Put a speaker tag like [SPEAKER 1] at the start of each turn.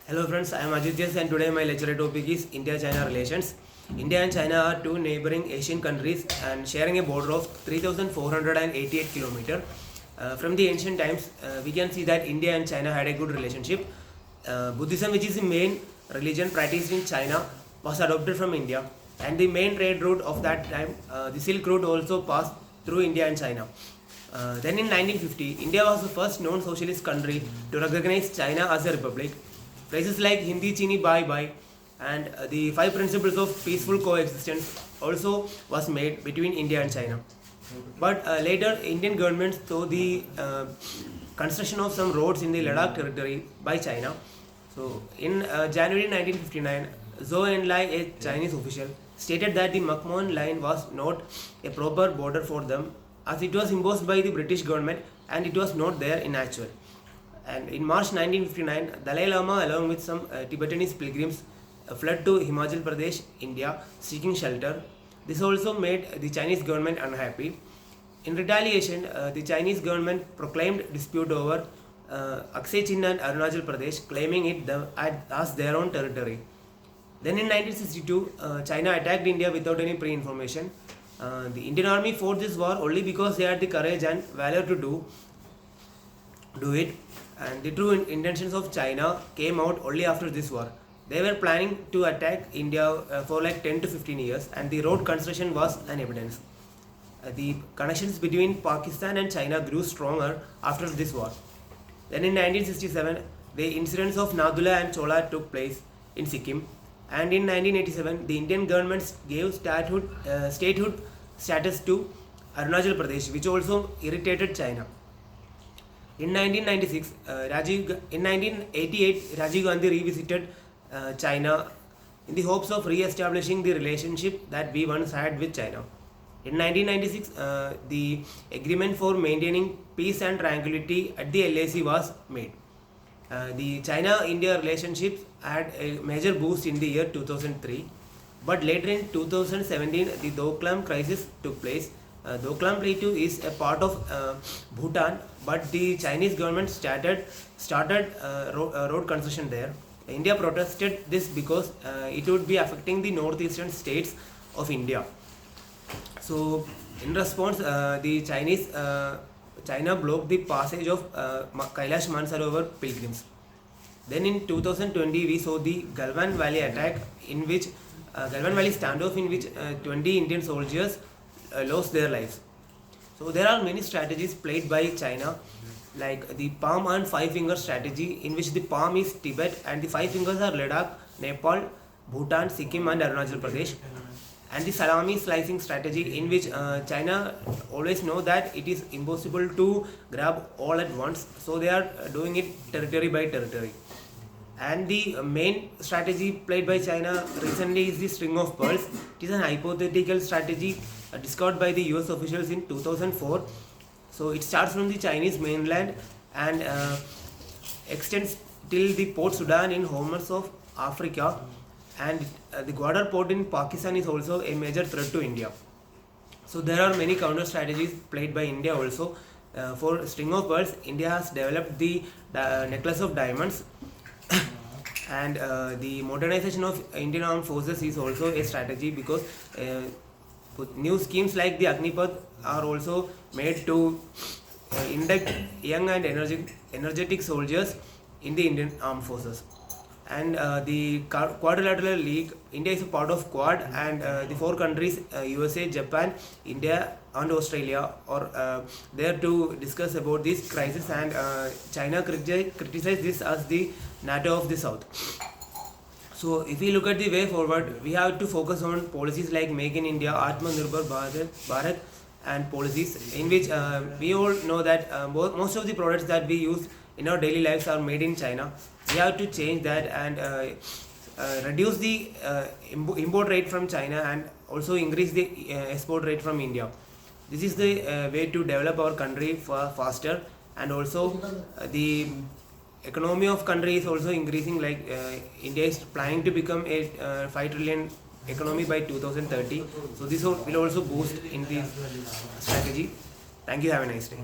[SPEAKER 1] Hello friends, I am Ajit and today my lecture topic is India-China relations. India and China are two neighboring Asian countries and sharing a border of 3,488 kilometers. From the ancient times, we can see that India and China had a good relationship. Buddhism, which is the main religion practiced in China, was adopted from India, and the main trade route of that time, the Silk Route, also passed through India and China. Then in 1950, India was the first known socialist country to recognize China as a republic. Phrases like Hindi Chini Bye Bye and the five principles of peaceful coexistence also was made between India and China. But later, Indian government saw the construction of some roads in the Ladakh territory by China. So in January 1959, Zhou Enlai, a Chinese official, stated that the McMahon line was not a proper border for them as it was imposed by the British government and it was not there in actual. And in March 1959, Dalai Lama along with some Tibetanese pilgrims fled to Himachal Pradesh, India, seeking shelter. This also made the Chinese government unhappy. In retaliation, the Chinese government proclaimed dispute over Aksai Chin and Arunachal Pradesh, claiming it as their own territory. Then in 1962, China attacked India without any pre-information. The Indian army fought this war only because they had the courage and valor to do it. And the true intentions of China came out only after this war. They were planning to attack India for like 10 to 15 years, and the road construction was an evidence. The connections between Pakistan and China grew stronger after this war. Then in 1967, the incidents of Nadula and Chola took place in Sikkim, and in 1987, the Indian government gave statehood status to Arunachal Pradesh, which also irritated China. In 1996, in 1988, Rajiv Gandhi revisited China in the hopes of re-establishing the relationship that we once had with China. In 1996, the agreement for maintaining peace and tranquility at the LAC was made. The China-India relationships had a major boost in the year 2003, but later in 2017, the Doklam crisis took place. Doklam Plateau is a part of Bhutan, but the Chinese government started road construction there. India protested this because it would be affecting the northeastern states of India. So, in response, the China blocked the passage of Kailash Mansarovar pilgrims. Then in 2020, we saw the Galwan Valley attack, in which Galwan Valley standoff, in which 20 Indian soldiers lost their lives. So there are many strategies played by China, like the palm and five finger strategy, in which the palm is Tibet and the five fingers are Ladakh, Nepal, Bhutan, Sikkim and Arunachal Pradesh. And the salami slicing strategy, in which China always know that it is impossible to grab all at once, so they are doing it territory by territory. And the main strategy played by China recently is the string of pearls. It is an hypothetical strategy discovered by the US officials in 2004. So it starts from the Chinese mainland and extends till the Port Sudan in Horns of Africa, and the Gwadar port in Pakistan is also a major threat to India. So there are many counter strategies played by India also. For string of pearls, India has developed the necklace of diamonds. And the modernization of Indian armed forces is also a strategy, because new schemes like the Agnipath are also made to induct young and energetic soldiers in the Indian armed forces. And the Quadrilateral League, India is a part of Quad, and the four countries USA, Japan, India and Australia are there to discuss about this crisis, and China criticized this as the NATO of the South. So if we look at the way forward, we have to focus on policies like Make in India, Atmanirbhar Bharat and policies in which we all know that most of the products that we use in our daily lives are made in China. We have to change that and reduce the import rate from China and also increase the export rate from India. This is the way to develop our country faster, and also the economy of country is also increasing, like India is planning to become a 5 trillion economy by 2030. So this will also boost in this strategy. Thank you. Have a nice day.